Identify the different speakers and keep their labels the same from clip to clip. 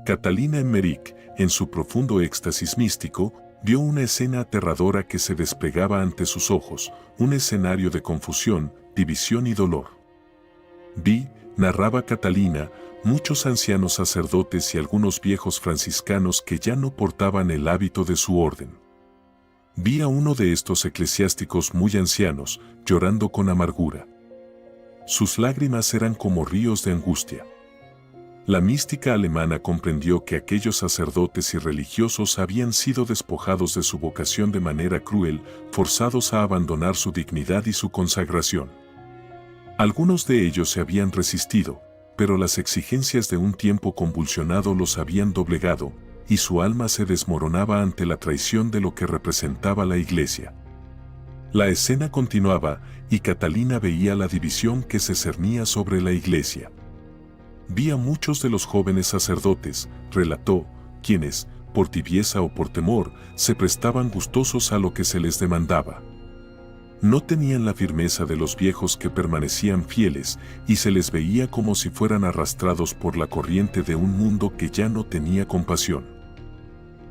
Speaker 1: Catalina Emmerich, en su profundo éxtasis místico, vio una escena aterradora que se desplegaba ante sus ojos, un escenario de confusión, división y dolor. Vi, narraba Catalina, muchos ancianos sacerdotes y algunos viejos franciscanos que ya no portaban el hábito de su orden. Vi a uno de estos eclesiásticos muy ancianos, llorando con amargura. Sus lágrimas eran como ríos de angustia. La mística alemana comprendió que aquellos sacerdotes y religiosos habían sido despojados de su vocación de manera cruel, forzados a abandonar su dignidad y su consagración. Algunos de ellos se habían resistido, pero las exigencias de un tiempo convulsionado los habían doblegado, y su alma se desmoronaba ante la traición de lo que representaba la Iglesia. La escena continuaba, y Catalina veía la división que se cernía sobre la Iglesia. Vi a muchos de los jóvenes sacerdotes, relató, quienes, por tibieza o por temor, se prestaban gustosos a lo que se les demandaba. No tenían la firmeza de los viejos que permanecían fieles, y se les veía como si fueran arrastrados por la corriente de un mundo que ya no tenía compasión.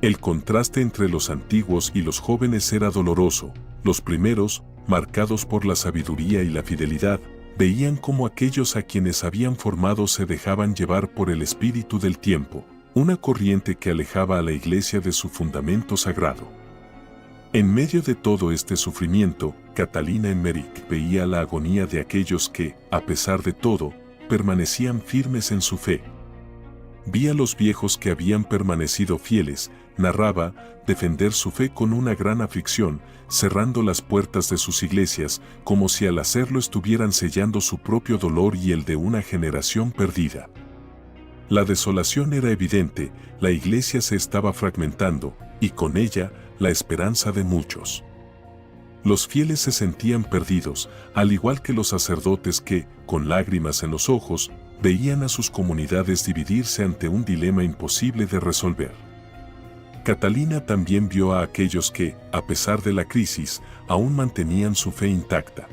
Speaker 1: El contraste entre los antiguos y los jóvenes era doloroso. Los primeros, marcados por la sabiduría y la fidelidad, veían cómo aquellos a quienes habían formado se dejaban llevar por el espíritu del tiempo, una corriente que alejaba a la Iglesia de su fundamento sagrado. En medio de todo este sufrimiento, Catalina Emmerich veía la agonía de aquellos que, a pesar de todo, permanecían firmes en su fe. Vi a los viejos que habían permanecido fieles, narraba, defender su fe con una gran aflicción, cerrando las puertas de sus iglesias, como si al hacerlo estuvieran sellando su propio dolor y el de una generación perdida. La desolación era evidente, la iglesia se estaba fragmentando, y con ella, la esperanza de muchos. Los fieles se sentían perdidos, al igual que los sacerdotes que, con lágrimas en los ojos, veían a sus comunidades dividirse ante un dilema imposible de resolver. Catalina también vio a aquellos que, a pesar de la crisis, aún mantenían su fe intacta.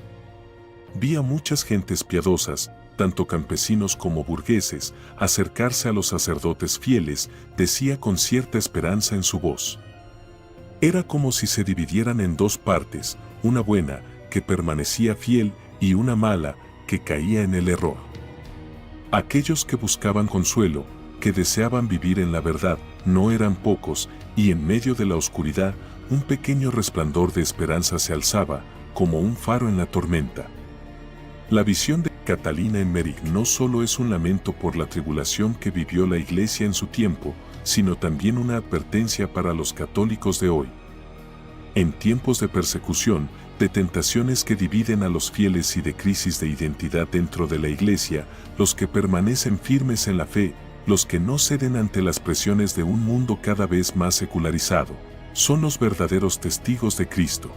Speaker 1: Vi a muchas gentes piadosas, tanto campesinos como burgueses, acercarse a los sacerdotes fieles, decía con cierta esperanza en su voz. Era como si se dividieran en dos partes, una buena, que permanecía fiel, y una mala, que caía en el error. Aquellos que buscaban consuelo, que deseaban vivir en la verdad, no eran pocos, y en medio de la oscuridad, un pequeño resplandor de esperanza se alzaba, como un faro en la tormenta. La visión de Catalina Emmerich no solo es un lamento por la tribulación que vivió la Iglesia en su tiempo, sino también una advertencia para los católicos de hoy. En tiempos de persecución, de tentaciones que dividen a los fieles y de crisis de identidad dentro de la Iglesia, los que permanecen firmes en la fe, los que no ceden ante las presiones de un mundo cada vez más secularizado, son los verdaderos testigos de Cristo.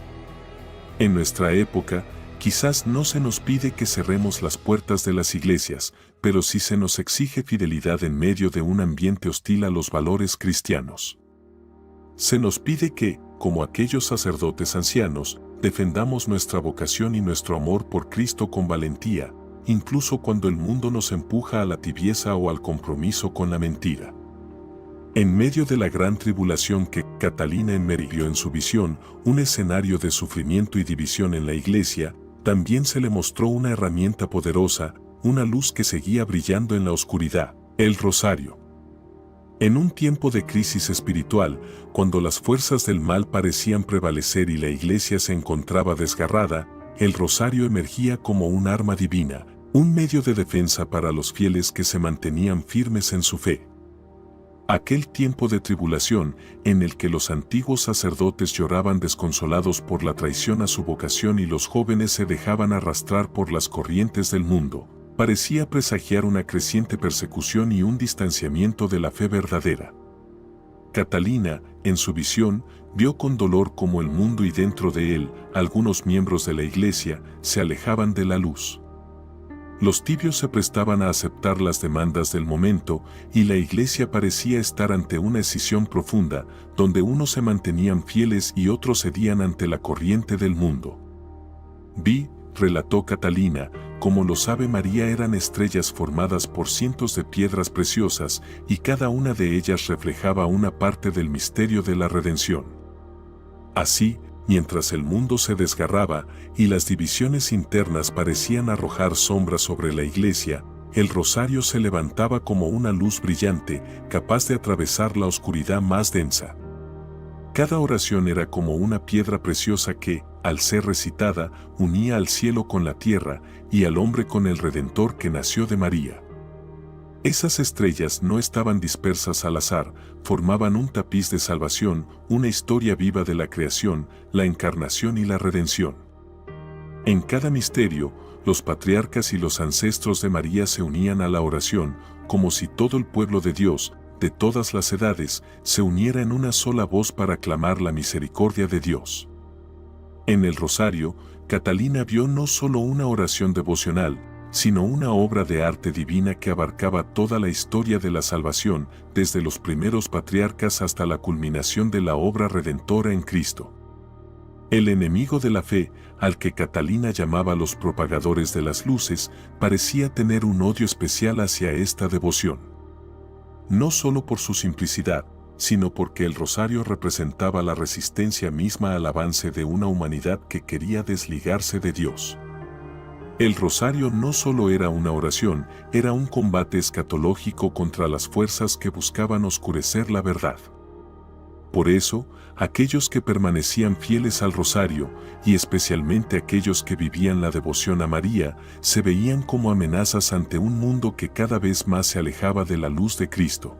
Speaker 1: En nuestra época, quizás no se nos pide que cerremos las puertas de las iglesias, pero sí se nos exige fidelidad en medio de un ambiente hostil a los valores cristianos. Se nos pide que, como aquellos sacerdotes ancianos, defendamos nuestra vocación y nuestro amor por Cristo con valentía, incluso cuando el mundo nos empuja a la tibieza o al compromiso con la mentira. En medio de la gran tribulación que Catalina Emmerich vio en su visión, un escenario de sufrimiento y división en la iglesia, también se le mostró una herramienta poderosa, una luz que seguía brillando en la oscuridad, el rosario. En un tiempo de crisis espiritual, cuando las fuerzas del mal parecían prevalecer y la iglesia se encontraba desgarrada, el rosario emergía como un arma divina, un medio de defensa para los fieles que se mantenían firmes en su fe. Aquel tiempo de tribulación, en el que los antiguos sacerdotes lloraban desconsolados por la traición a su vocación y los jóvenes se dejaban arrastrar por las corrientes del mundo, parecía presagiar una creciente persecución y un distanciamiento de la fe verdadera. Catalina, en su visión, vio con dolor cómo el mundo y dentro de él, algunos miembros de la iglesia, se alejaban de la luz. Los tibios se prestaban a aceptar las demandas del momento y la iglesia parecía estar ante una escisión profunda, donde unos se mantenían fieles y otros cedían ante la corriente del mundo. Vi, relató Catalina, como los Ave María, eran estrellas formadas por cientos de piedras preciosas y cada una de ellas reflejaba una parte del misterio de la redención. Así, mientras el mundo se desgarraba y las divisiones internas parecían arrojar sombras sobre la Iglesia, el rosario se levantaba como una luz brillante, capaz de atravesar la oscuridad más densa. Cada oración era como una piedra preciosa que, al ser recitada, unía al cielo con la tierra y al hombre con el Redentor que nació de María. Esas estrellas no estaban dispersas al azar, formaban un tapiz de salvación, una historia viva de la creación, la encarnación y la redención. En cada misterio, los patriarcas y los ancestros de María se unían a la oración, como si todo el pueblo de Dios, de todas las edades, se uniera en una sola voz para clamar la misericordia de Dios. En el rosario, Catalina vio no solo una oración devocional, sino una obra de arte divina que abarcaba toda la historia de la salvación, desde los primeros patriarcas hasta la culminación de la obra redentora en Cristo. El enemigo de la fe, al que Catalina llamaba los propagadores de las luces, parecía tener un odio especial hacia esta devoción. No solo por su simplicidad, sino porque el rosario representaba la resistencia misma al avance de una humanidad que quería desligarse de Dios. El rosario no solo era una oración, era un combate escatológico contra las fuerzas que buscaban oscurecer la verdad. Por eso, aquellos que permanecían fieles al rosario, y especialmente aquellos que vivían la devoción a María, se veían como amenazas ante un mundo que cada vez más se alejaba de la luz de Cristo.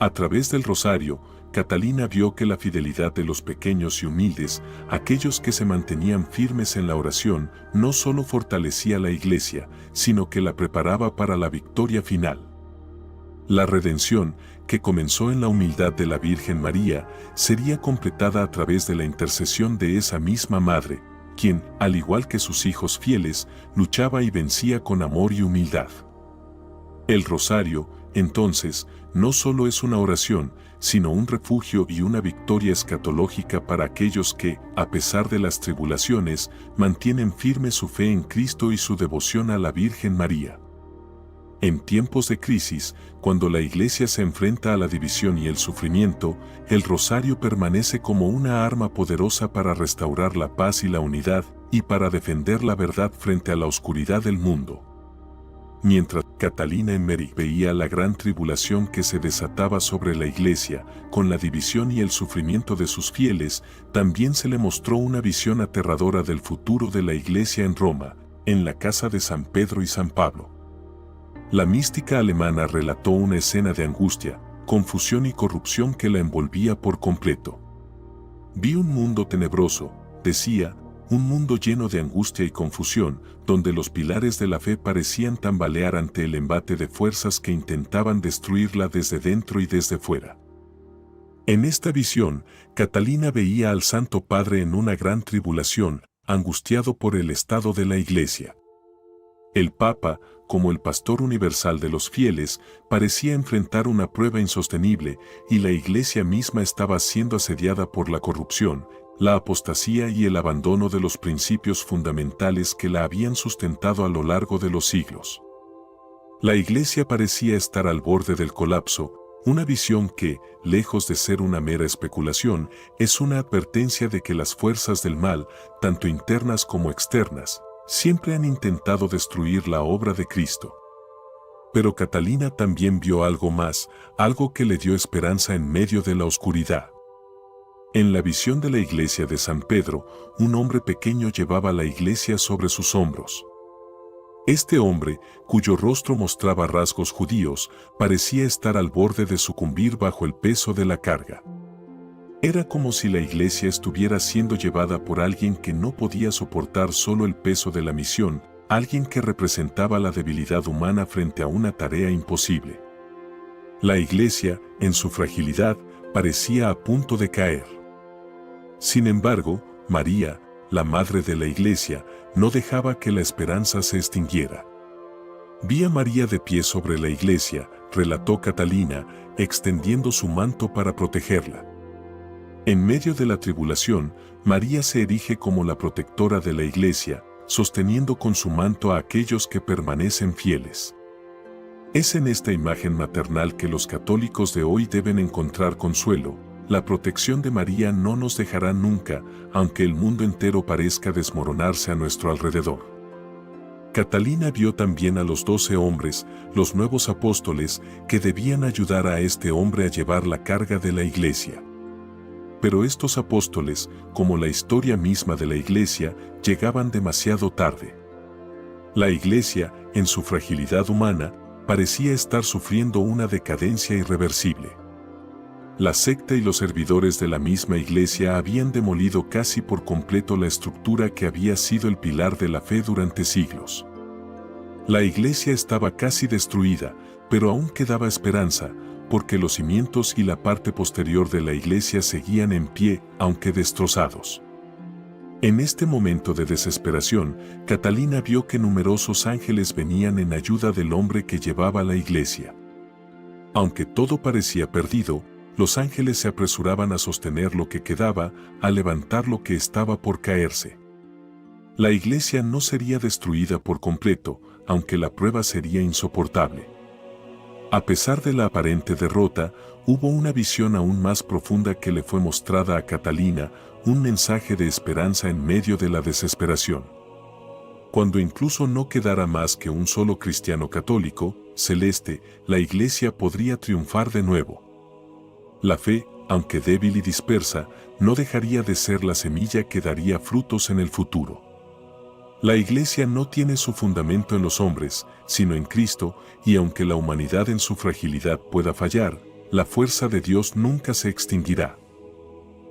Speaker 1: A través del rosario, Catalina vio que la fidelidad de los pequeños y humildes, aquellos que se mantenían firmes en la oración, no solo fortalecía la Iglesia, sino que la preparaba para la victoria final. La redención, que comenzó en la humildad de la Virgen María, sería completada a través de la intercesión de esa misma Madre, quien, al igual que sus hijos fieles, luchaba y vencía con amor y humildad. El rosario, entonces, no solo es una oración, sino un refugio y una victoria escatológica para aquellos que, a pesar de las tribulaciones, mantienen firme su fe en Cristo y su devoción a la Virgen María. En tiempos de crisis, cuando la Iglesia se enfrenta a la división y el sufrimiento, el rosario permanece como una arma poderosa para restaurar la paz y la unidad, y para defender la verdad frente a la oscuridad del mundo. Mientras Catalina Emmerich veía la gran tribulación que se desataba sobre la Iglesia, con la división y el sufrimiento de sus fieles, también se le mostró una visión aterradora del futuro de la Iglesia en Roma, en la casa de San Pedro y San Pablo. La mística alemana relató una escena de angustia, confusión y corrupción que la envolvía por completo. Vi un mundo tenebroso, decía, un mundo lleno de angustia y confusión, donde los pilares de la fe parecían tambalear ante el embate de fuerzas que intentaban destruirla desde dentro y desde fuera. En esta visión, Catalina veía al Santo Padre en una gran tribulación, angustiado por el estado de la Iglesia. El Papa, como el pastor universal de los fieles, parecía enfrentar una prueba insostenible, y la Iglesia misma estaba siendo asediada por la corrupción, la apostasía y el abandono de los principios fundamentales que la habían sustentado a lo largo de los siglos. La Iglesia parecía estar al borde del colapso, una visión que, lejos de ser una mera especulación, es una advertencia de que las fuerzas del mal, tanto internas como externas, siempre han intentado destruir la obra de Cristo. Pero Catalina también vio algo más, algo que le dio esperanza en medio de la oscuridad. En la visión de la iglesia de San Pedro, un hombre pequeño llevaba la iglesia sobre sus hombros. Este hombre, cuyo rostro mostraba rasgos judíos, parecía estar al borde de sucumbir bajo el peso de la carga. Era como si la iglesia estuviera siendo llevada por alguien que no podía soportar solo el peso de la misión, alguien que representaba la debilidad humana frente a una tarea imposible. La iglesia, en su fragilidad, parecía a punto de caer. Sin embargo, María, la madre de la iglesia, no dejaba que la esperanza se extinguiera. Vi a María de pie sobre la iglesia, relató Catalina, extendiendo su manto para protegerla. En medio de la tribulación, María se erige como la protectora de la iglesia, sosteniendo con su manto a aquellos que permanecen fieles. Es en esta imagen maternal que los católicos de hoy deben encontrar consuelo. La protección de María no nos dejará nunca, aunque el mundo entero parezca desmoronarse a nuestro alrededor. Catalina vio también a los 12 hombres, los nuevos apóstoles, que debían ayudar a este hombre a llevar la carga de la Iglesia. Pero estos apóstoles, como la historia misma de la Iglesia, llegaban demasiado tarde. La Iglesia, en su fragilidad humana, parecía estar sufriendo una decadencia irreversible. La secta y los servidores de la misma Iglesia habían demolido casi por completo la estructura que había sido el pilar de la fe durante siglos. La Iglesia estaba casi destruida, pero aún quedaba esperanza, porque los cimientos y la parte posterior de la Iglesia seguían en pie, aunque destrozados. En este momento de desesperación, Catalina vio que numerosos ángeles venían en ayuda del hombre que llevaba la Iglesia. Aunque todo parecía perdido, los ángeles se apresuraban a sostener lo que quedaba, a levantar lo que estaba por caerse. La Iglesia no sería destruida por completo, aunque la prueba sería insoportable. A pesar de la aparente derrota, hubo una visión aún más profunda que le fue mostrada a Catalina, un mensaje de esperanza en medio de la desesperación. Cuando incluso no quedara más que un solo cristiano católico, celeste, la Iglesia podría triunfar de nuevo. La fe, aunque débil y dispersa, no dejaría de ser la semilla que daría frutos en el futuro. La Iglesia no tiene su fundamento en los hombres, sino en Cristo, y aunque la humanidad en su fragilidad pueda fallar, la fuerza de Dios nunca se extinguirá.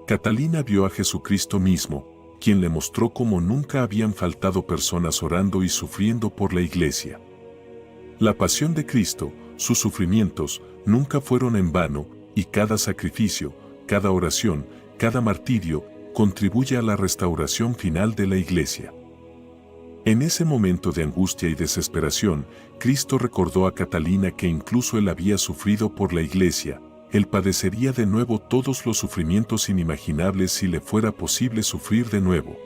Speaker 1: Catalina vio a Jesucristo mismo, quien le mostró cómo nunca habían faltado personas orando y sufriendo por la Iglesia. La pasión de Cristo, sus sufrimientos, nunca fueron en vano, y cada sacrificio, cada oración, cada martirio, contribuye a la restauración final de la Iglesia. En ese momento de angustia y desesperación, Cristo recordó a Catalina que incluso él había sufrido por la Iglesia. Él padecería de nuevo todos los sufrimientos inimaginables si le fuera posible sufrir de nuevo.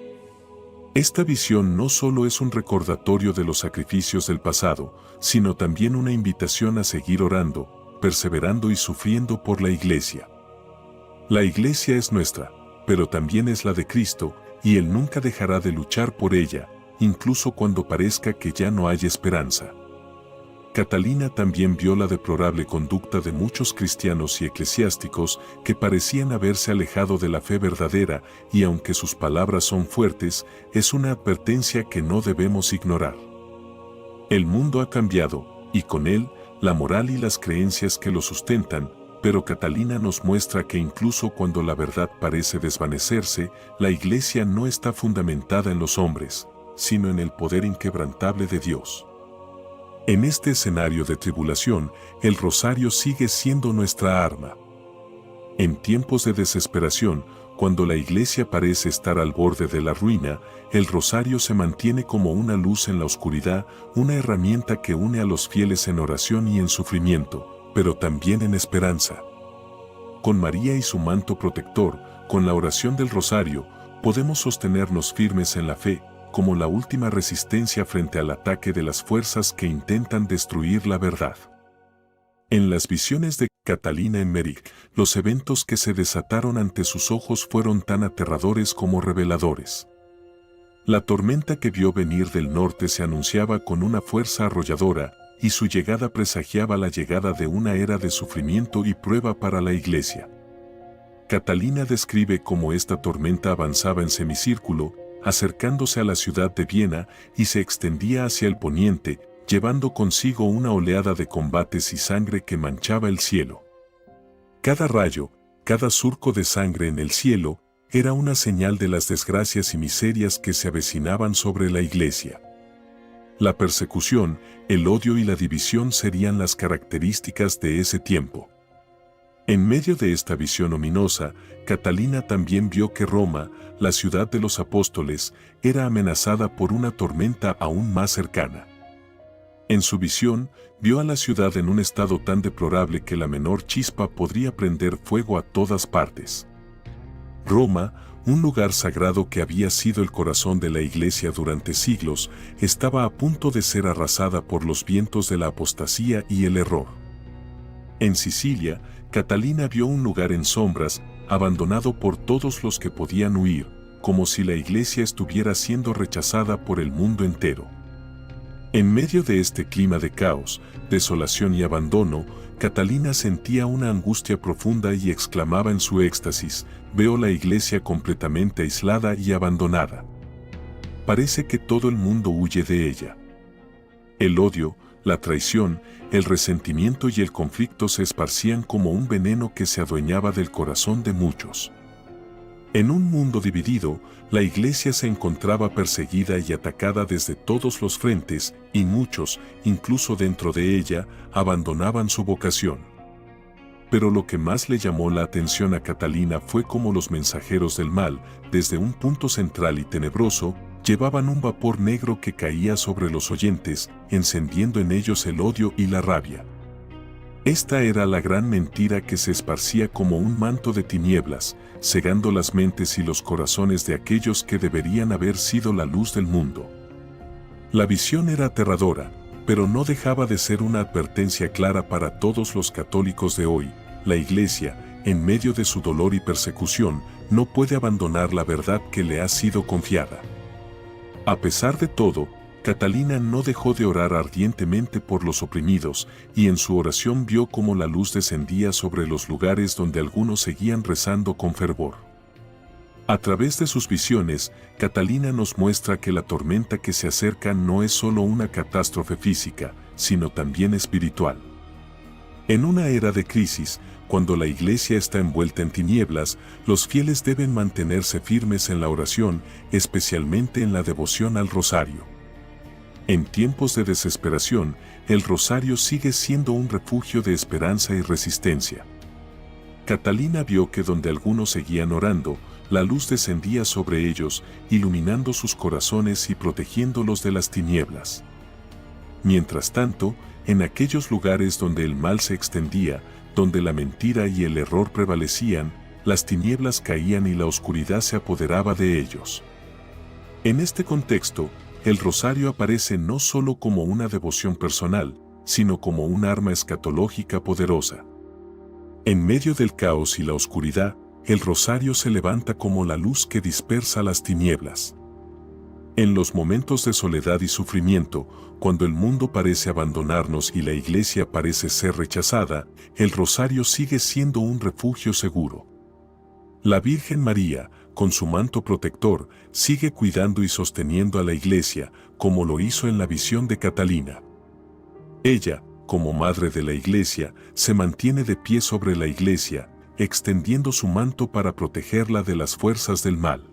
Speaker 1: Esta visión no solo es un recordatorio de los sacrificios del pasado, sino también una invitación a seguir orando, perseverando y sufriendo por la Iglesia. La Iglesia es nuestra, pero también es la de Cristo, y Él nunca dejará de luchar por ella, incluso cuando parezca que ya no hay esperanza. Catalina también vio la deplorable conducta de muchos cristianos y eclesiásticos que parecían haberse alejado de la fe verdadera, y aunque sus palabras son fuertes, es una advertencia que no debemos ignorar. El mundo ha cambiado, y con él, la moral y las creencias que lo sustentan, pero Catalina nos muestra que incluso cuando la verdad parece desvanecerse, la Iglesia no está fundamentada en los hombres, sino en el poder inquebrantable de Dios. En este escenario de tribulación, el rosario sigue siendo nuestra arma. En tiempos de desesperación, cuando la Iglesia parece estar al borde de la ruina, el rosario se mantiene como una luz en la oscuridad, una herramienta que une a los fieles en oración y en sufrimiento, pero también en esperanza. Con María y su manto protector, con la oración del rosario, podemos sostenernos firmes en la fe, como la última resistencia frente al ataque de las fuerzas que intentan destruir la verdad. En las visiones de Catalina Emmerich, los eventos que se desataron ante sus ojos fueron tan aterradores como reveladores. La tormenta que vio venir del norte se anunciaba con una fuerza arrolladora, y su llegada presagiaba la llegada de una era de sufrimiento y prueba para la Iglesia. Catalina describe cómo esta tormenta avanzaba en semicírculo, acercándose a la ciudad de Viena y se extendía hacia el poniente, llevando consigo una oleada de combates y sangre que manchaba el cielo. Cada rayo, cada surco de sangre en el cielo, era una señal de las desgracias y miserias que se avecinaban sobre la Iglesia. La persecución, el odio y la división serían las características de ese tiempo. En medio de esta visión ominosa, Catalina también vio que Roma, la ciudad de los apóstoles, era amenazada por una tormenta aún más cercana. En su visión, vio a la ciudad en un estado tan deplorable que la menor chispa podría prender fuego a todas partes. Roma, un lugar sagrado que había sido el corazón de la Iglesia durante siglos, estaba a punto de ser arrasada por los vientos de la apostasía y el error. En Sicilia, Catalina vio un lugar en sombras, abandonado por todos los que podían huir, como si la Iglesia estuviera siendo rechazada por el mundo entero. En medio de este clima de caos, desolación y abandono, Catalina sentía una angustia profunda y exclamaba en su éxtasis: «Veo la Iglesia completamente aislada y abandonada. Parece que todo el mundo huye de ella». El odio, la traición, el resentimiento y el conflicto se esparcían como un veneno que se adueñaba del corazón de muchos. En un mundo dividido, la Iglesia se encontraba perseguida y atacada desde todos los frentes, y muchos, incluso dentro de ella, abandonaban su vocación. Pero lo que más le llamó la atención a Catalina fue cómo los mensajeros del mal, desde un punto central y tenebroso, llevaban un vapor negro que caía sobre los oyentes, encendiendo en ellos el odio y la rabia. Esta era la gran mentira que se esparcía como un manto de tinieblas, cegando las mentes y los corazones de aquellos que deberían haber sido la luz del mundo. La visión era aterradora, pero no dejaba de ser una advertencia clara para todos los católicos de hoy. La Iglesia, en medio de su dolor y persecución, no puede abandonar la verdad que le ha sido confiada. A pesar de todo, Catalina no dejó de orar ardientemente por los oprimidos, y en su oración vio cómo la luz descendía sobre los lugares donde algunos seguían rezando con fervor. A través de sus visiones, Catalina nos muestra que la tormenta que se acerca no es solo una catástrofe física, sino también espiritual. En una era de crisis, cuando la Iglesia está envuelta en tinieblas, los fieles deben mantenerse firmes en la oración, especialmente en la devoción al rosario. En tiempos de desesperación, el rosario sigue siendo un refugio de esperanza y resistencia. Catalina vio que donde algunos seguían orando, la luz descendía sobre ellos, iluminando sus corazones y protegiéndolos de las tinieblas. Mientras tanto, en aquellos lugares donde el mal se extendía, donde la mentira y el error prevalecían, las tinieblas caían y la oscuridad se apoderaba de ellos. En este contexto, el rosario aparece no solo como una devoción personal, sino como un arma escatológica poderosa. En medio del caos y la oscuridad, el rosario se levanta como la luz que dispersa las tinieblas. En los momentos de soledad y sufrimiento, cuando el mundo parece abandonarnos y la Iglesia parece ser rechazada, el rosario sigue siendo un refugio seguro. La Virgen María, con su manto protector, sigue cuidando y sosteniendo a la Iglesia, como lo hizo en la visión de Catalina. Ella, como Madre de la Iglesia, se mantiene de pie sobre la Iglesia, extendiendo su manto para protegerla de las fuerzas del mal.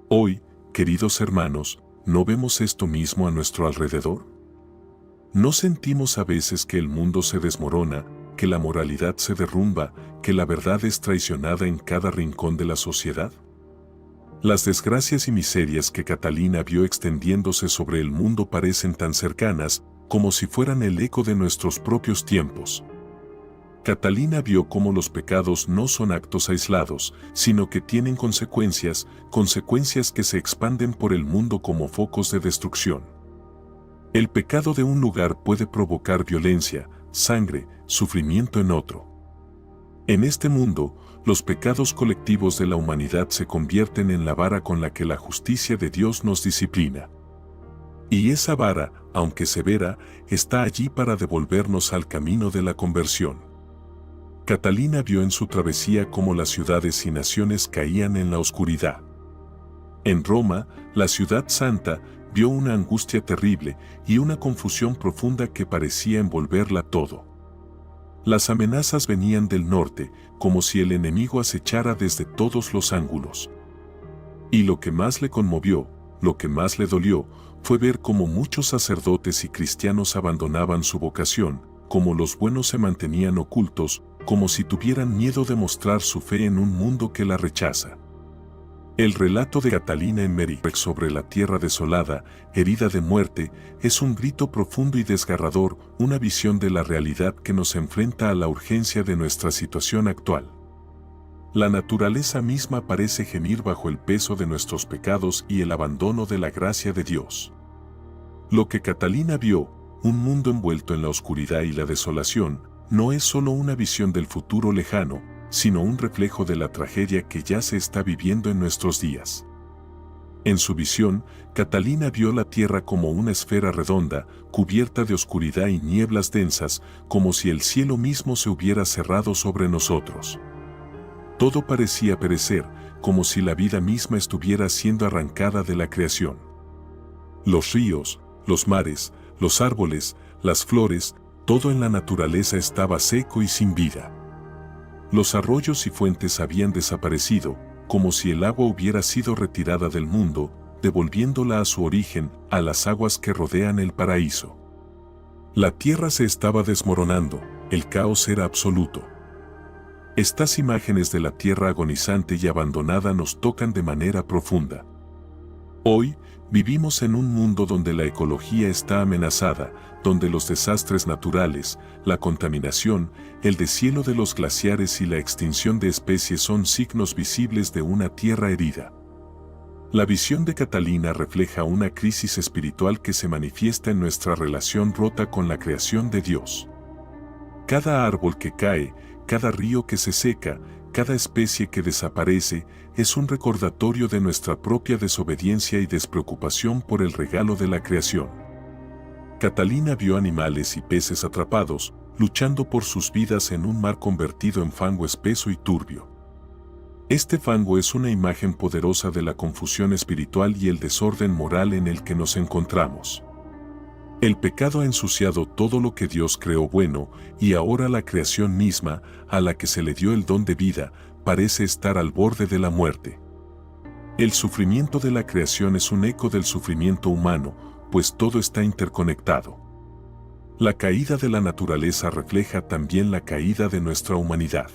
Speaker 1: Hoy, queridos hermanos, ¿no vemos esto mismo a nuestro alrededor? ¿No sentimos a veces que el mundo se desmorona, que la moralidad se derrumba, que la verdad es traicionada en cada rincón de la sociedad? Las desgracias y miserias que Catalina vio extendiéndose sobre el mundo parecen tan cercanas, como si fueran el eco de nuestros propios tiempos. Catalina vio cómo los pecados no son actos aislados, sino que tienen consecuencias que se expanden por el mundo como focos de destrucción. El pecado de un lugar puede provocar violencia, sangre, sufrimiento en otro. En este mundo, los pecados colectivos de la humanidad se convierten en la vara con la que la justicia de Dios nos disciplina. Y esa vara, aunque severa, está allí para devolvernos al camino de la conversión. Catalina vio en su travesía cómo las ciudades y naciones caían en la oscuridad. En Roma, la ciudad santa, vio una angustia terrible y una confusión profunda que parecía envolverla todo. Las amenazas venían del norte, como si el enemigo acechara desde todos los ángulos. Y lo que más le conmovió, lo que más le dolió, fue ver cómo muchos sacerdotes y cristianos abandonaban su vocación, cómo los buenos se mantenían ocultos, como si tuvieran miedo de mostrar su fe en un mundo que la rechaza. El relato de Catalina en Merigüez sobre la tierra desolada, herida de muerte, es un grito profundo y desgarrador, una visión de la realidad que nos enfrenta a la urgencia de nuestra situación actual. La naturaleza misma parece gemir bajo el peso de nuestros pecados y el abandono de la gracia de Dios. Lo que Catalina vio, un mundo envuelto en la oscuridad y la desolación, no es solo una visión del futuro lejano, sino un reflejo de la tragedia que ya se está viviendo en nuestros días. En su visión, Catalina vio la tierra como una esfera redonda, cubierta de oscuridad y nieblas densas, como si el cielo mismo se hubiera cerrado sobre nosotros. Todo parecía perecer, como si la vida misma estuviera siendo arrancada de la creación. Los ríos, los mares, los árboles, las flores, todo en la naturaleza estaba seco y sin vida. Los arroyos y fuentes habían desaparecido, como si el agua hubiera sido retirada del mundo, devolviéndola a su origen, a las aguas que rodean el paraíso. La tierra se estaba desmoronando, el caos era absoluto. Estas imágenes de la tierra agonizante y abandonada nos tocan de manera profunda. Hoy, vivimos en un mundo donde la ecología está amenazada, donde los desastres naturales, la contaminación, el deshielo de los glaciares y la extinción de especies son signos visibles de una tierra herida. La visión de Catalina refleja una crisis espiritual que se manifiesta en nuestra relación rota con la creación de Dios. Cada árbol que cae, cada río que se seca, cada especie que desaparece, es un recordatorio de nuestra propia desobediencia y despreocupación por el regalo de la creación. Catalina vio animales y peces atrapados, luchando por sus vidas en un mar convertido en fango espeso y turbio. Este fango es una imagen poderosa de la confusión espiritual y el desorden moral en el que nos encontramos. El pecado ha ensuciado todo lo que Dios creó bueno, y ahora la creación misma, a la que se le dio el don de vida, parece estar al borde de la muerte. El sufrimiento de la creación es un eco del sufrimiento humano, pues todo está interconectado. La caída de la naturaleza refleja también la caída de nuestra humanidad.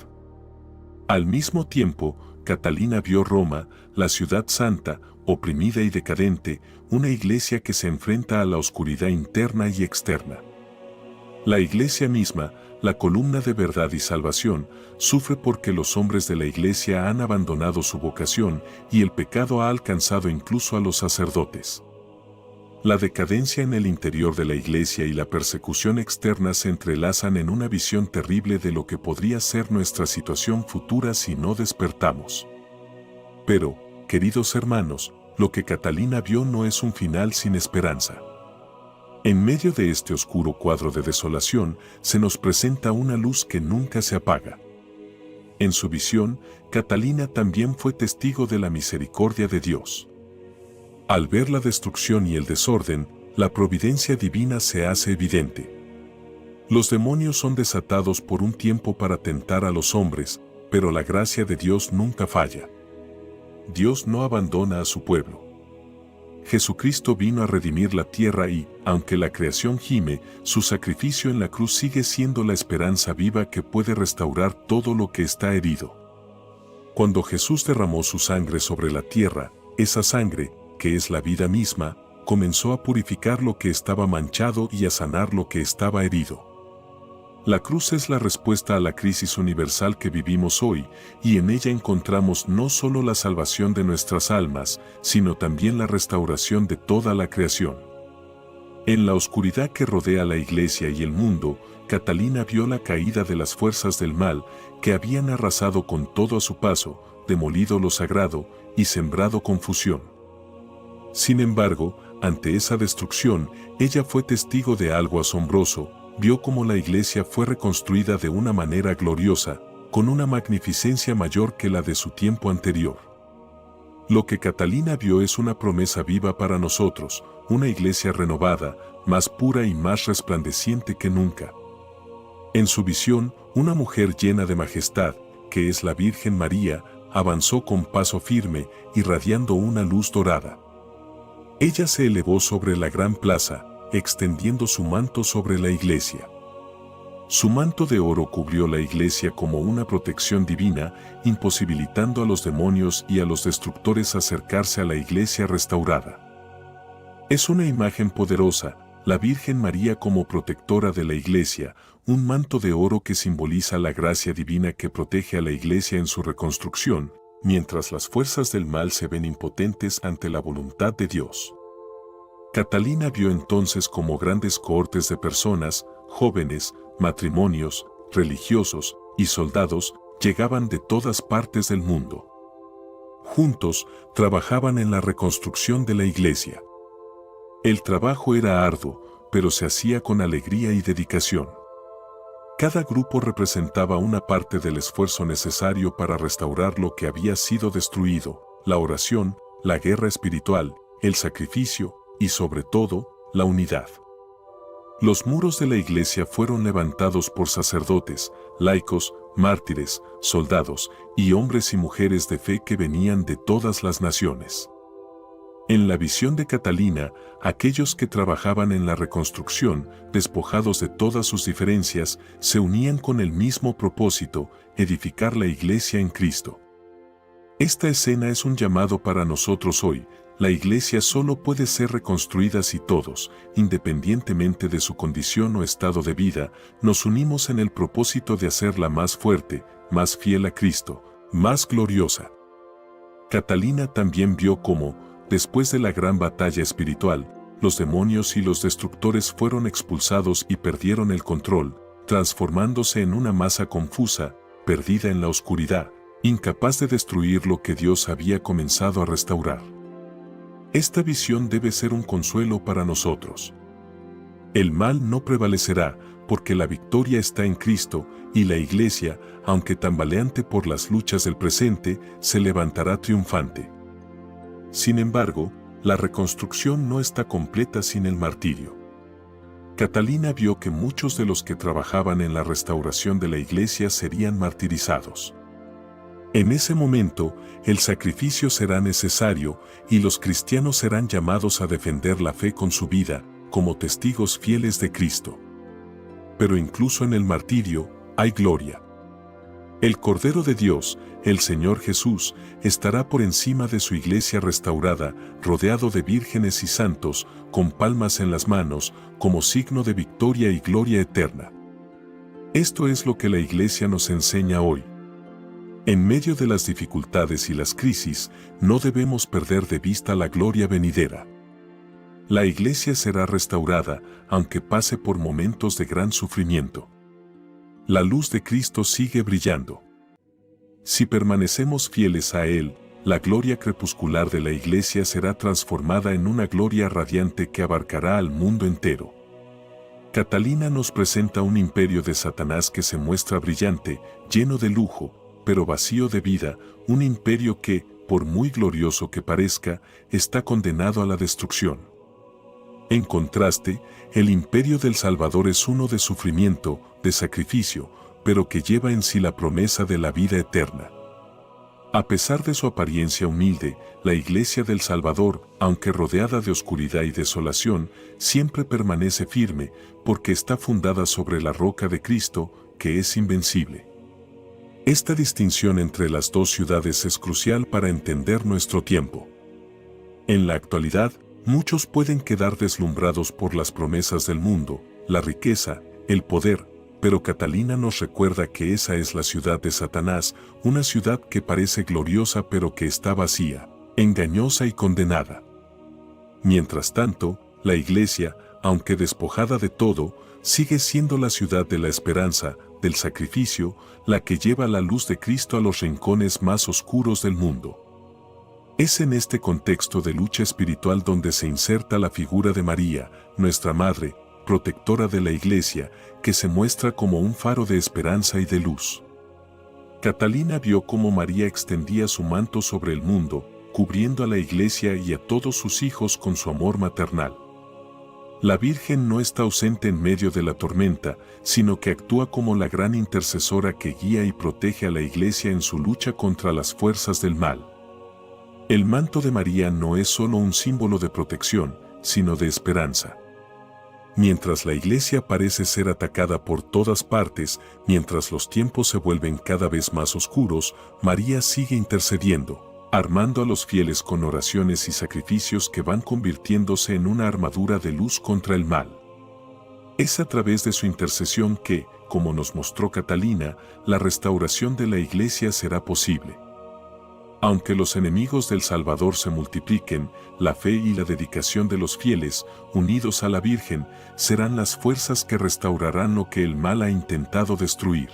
Speaker 1: Al mismo tiempo, Catalina vio Roma, la ciudad santa, oprimida y decadente, una iglesia que se enfrenta a la oscuridad interna y externa. La iglesia misma, la columna de verdad y salvación, sufre porque los hombres de la iglesia han abandonado su vocación y el pecado ha alcanzado incluso a los sacerdotes. La decadencia en el interior de la iglesia y la persecución externa se entrelazan en una visión terrible de lo que podría ser nuestra situación futura si no despertamos. Pero, queridos hermanos, lo que Catalina vio no es un final sin esperanza. En medio de este oscuro cuadro de desolación, se nos presenta una luz que nunca se apaga. En su visión, Catalina también fue testigo de la misericordia de Dios. Al ver la destrucción y el desorden, la providencia divina se hace evidente. Los demonios son desatados por un tiempo para tentar a los hombres, pero la gracia de Dios nunca falla. Dios no abandona a su pueblo. Jesucristo vino a redimir la tierra y, aunque la creación gime, su sacrificio en la cruz sigue siendo la esperanza viva que puede restaurar todo lo que está herido. Cuando Jesús derramó su sangre sobre la tierra, esa sangre, que es la vida misma, comenzó a purificar lo que estaba manchado y a sanar lo que estaba herido. La cruz es la respuesta a la crisis universal que vivimos hoy, y en ella encontramos no solo la salvación de nuestras almas, sino también la restauración de toda la creación. En la oscuridad que rodea la iglesia y el mundo, Catalina vio la caída de las fuerzas del mal, que habían arrasado con todo a su paso, demolido lo sagrado y sembrado confusión. Sin embargo, ante esa destrucción, ella fue testigo de algo asombroso. Vio cómo la iglesia fue reconstruida de una manera gloriosa, con una magnificencia mayor que la de su tiempo anterior. Lo que Catalina vio es una promesa viva para nosotros, una iglesia renovada, más pura y más resplandeciente que nunca. En su visión, una mujer llena de majestad, que es la Virgen María, avanzó con paso firme, irradiando una luz dorada. Ella se elevó sobre la gran plaza, extendiendo su manto sobre la iglesia. Su manto de oro cubrió la iglesia como una protección divina, imposibilitando a los demonios y a los destructores acercarse a la iglesia restaurada. Es una imagen poderosa, la Virgen María como protectora de la iglesia, un manto de oro que simboliza la gracia divina que protege a la Iglesia en su reconstrucción, mientras las fuerzas del mal se ven impotentes ante la voluntad de Dios. Catalina vio entonces cómo grandes cohortes de personas, jóvenes, matrimonios, religiosos y soldados llegaban de todas partes del mundo. Juntos trabajaban en la reconstrucción de la Iglesia. El trabajo era arduo, pero se hacía con alegría y dedicación. Cada grupo representaba una parte del esfuerzo necesario para restaurar lo que había sido destruido: la oración, la guerra espiritual, el sacrificio y, sobre todo, la unidad. Los muros de la Iglesia fueron levantados por sacerdotes, laicos, mártires, soldados y hombres y mujeres de fe que venían de todas las naciones. En la visión de Catalina, aquellos que trabajaban en la reconstrucción, despojados de todas sus diferencias, se unían con el mismo propósito: edificar la Iglesia en Cristo. Esta escena es un llamado para nosotros hoy. La Iglesia solo puede ser reconstruida si todos, independientemente de su condición o estado de vida, nos unimos en el propósito de hacerla más fuerte, más fiel a Cristo, más gloriosa. Catalina también vio cómo, después de la gran batalla espiritual, los demonios y los destructores fueron expulsados y perdieron el control, transformándose en una masa confusa, perdida en la oscuridad, incapaz de destruir lo que Dios había comenzado a restaurar. Esta visión debe ser un consuelo para nosotros. El mal no prevalecerá, porque la victoria está en Cristo, y la Iglesia, aunque tambaleante por las luchas del presente, se levantará triunfante. Sin embargo, la reconstrucción no está completa sin el martirio. Catalina vio que muchos de los que trabajaban en la restauración de la Iglesia serían martirizados. En ese momento, el sacrificio será necesario y los cristianos serán llamados a defender la fe con su vida, como testigos fieles de Cristo. Pero incluso en el martirio, hay gloria. El Cordero de Dios, el Señor Jesús, estará por encima de su Iglesia restaurada, rodeado de vírgenes y santos, con palmas en las manos, como signo de victoria y gloria eterna. Esto es lo que la Iglesia nos enseña hoy. En medio de las dificultades y las crisis, no debemos perder de vista la gloria venidera. La Iglesia será restaurada, aunque pase por momentos de gran sufrimiento. La luz de Cristo sigue brillando. Si permanecemos fieles a Él, la gloria crepuscular de la Iglesia será transformada en una gloria radiante que abarcará al mundo entero. Catalina nos presenta un imperio de Satanás que se muestra brillante, lleno de lujo, pero vacío de vida, un imperio que, por muy glorioso que parezca, está condenado a la destrucción. En contraste, el imperio del Salvador es uno de sufrimiento, de sacrificio, pero que lleva en sí la promesa de la vida eterna. A pesar de su apariencia humilde, la Iglesia del Salvador, aunque rodeada de oscuridad y desolación, siempre permanece firme, porque está fundada sobre la roca de Cristo, que es invencible. Esta distinción entre las dos ciudades es crucial para entender nuestro tiempo. En la actualidad, muchos pueden quedar deslumbrados por las promesas del mundo, la riqueza, el poder, pero Catalina nos recuerda que esa es la ciudad de Satanás, una ciudad que parece gloriosa pero que está vacía, engañosa y condenada. Mientras tanto, la Iglesia, aunque despojada de todo, sigue siendo la ciudad de la esperanza, del sacrificio, la que lleva la luz de Cristo a los rincones más oscuros del mundo. Es en este contexto de lucha espiritual donde se inserta la figura de María, nuestra Madre, protectora de la Iglesia, que se muestra como un faro de esperanza y de luz. Catalina vio cómo María extendía su manto sobre el mundo, cubriendo a la Iglesia y a todos sus hijos con su amor maternal. La Virgen no está ausente en medio de la tormenta, sino que actúa como la gran intercesora que guía y protege a la Iglesia en su lucha contra las fuerzas del mal. El manto de María no es solo un símbolo de protección, sino de esperanza. Mientras la Iglesia parece ser atacada por todas partes, mientras los tiempos se vuelven cada vez más oscuros, María sigue intercediendo, armando a los fieles con oraciones y sacrificios que van convirtiéndose en una armadura de luz contra el mal. Es a través de su intercesión que, como nos mostró Catalina, la restauración de la Iglesia será posible. Aunque los enemigos del Salvador se multipliquen, la fe y la dedicación de los fieles, unidos a la Virgen, serán las fuerzas que restaurarán lo que el mal ha intentado destruir.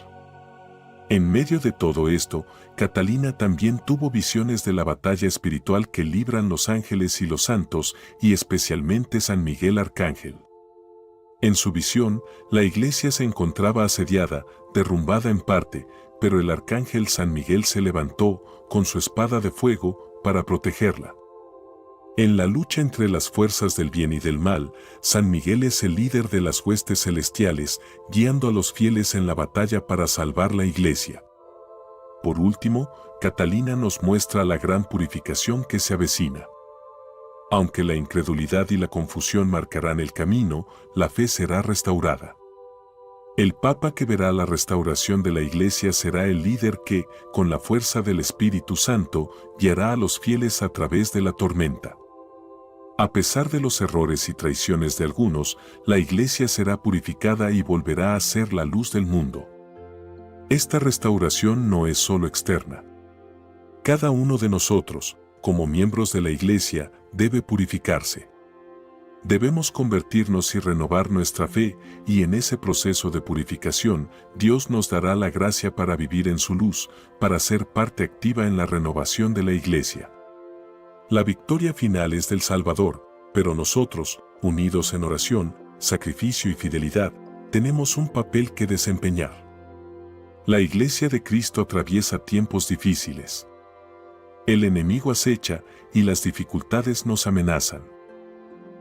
Speaker 1: En medio de todo esto, Catalina también tuvo visiones de la batalla espiritual que libran los ángeles y los santos, y especialmente San Miguel Arcángel. En su visión, la iglesia se encontraba asediada, derrumbada en parte, pero el arcángel San Miguel se levantó, con su espada de fuego, para protegerla. En la lucha entre las fuerzas del bien y del mal, San Miguel es el líder de las huestes celestiales, guiando a los fieles en la batalla para salvar la iglesia. Por último, Catalina nos muestra la gran purificación que se avecina. Aunque la incredulidad y la confusión marcarán el camino, la fe será restaurada. El Papa que verá la restauración de la Iglesia será el líder que, con la fuerza del Espíritu Santo, guiará a los fieles a través de la tormenta. A pesar de los errores y traiciones de algunos, la Iglesia será purificada y volverá a ser la luz del mundo. Esta restauración no es solo externa. Cada uno de nosotros, como miembros de la Iglesia, debe purificarse. Debemos convertirnos y renovar nuestra fe, y en ese proceso de purificación, Dios nos dará la gracia para vivir en su luz, para ser parte activa en la renovación de la Iglesia. La victoria final es del Salvador, pero nosotros, unidos en oración, sacrificio y fidelidad, tenemos un papel que desempeñar. La Iglesia de Cristo atraviesa tiempos difíciles. El enemigo acecha y las dificultades nos amenazan.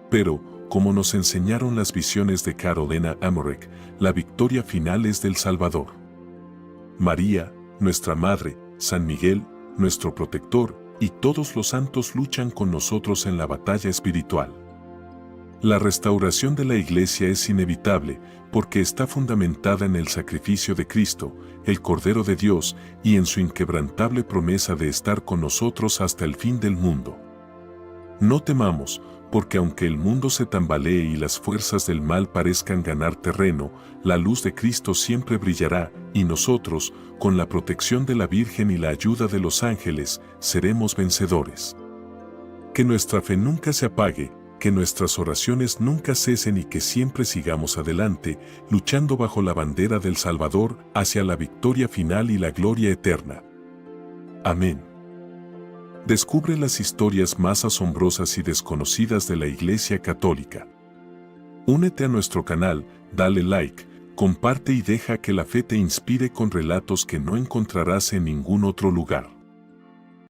Speaker 1: Pero, como nos enseñaron las visiones de Carolina Amorek, la victoria final es del Salvador. María, nuestra Madre, San Miguel, nuestro protector, y todos los santos luchan con nosotros en la batalla espiritual. La restauración de la Iglesia es inevitable porque está fundamentada en el sacrificio de Cristo, el Cordero de Dios, y en su inquebrantable promesa de estar con nosotros hasta el fin del mundo. No temamos, porque aunque el mundo se tambalee y las fuerzas del mal parezcan ganar terreno, la luz de Cristo siempre brillará, y nosotros, con la protección de la Virgen y la ayuda de los ángeles, seremos vencedores. Que nuestra fe nunca se apague, que nuestras oraciones nunca cesen y que siempre sigamos adelante, luchando bajo la bandera del Salvador hacia la victoria final y la gloria eterna. Amén. Descubre las historias más asombrosas y desconocidas de la Iglesia Católica. Únete a nuestro canal, dale like, comparte y deja que la fe te inspire con relatos que no encontrarás en ningún otro lugar.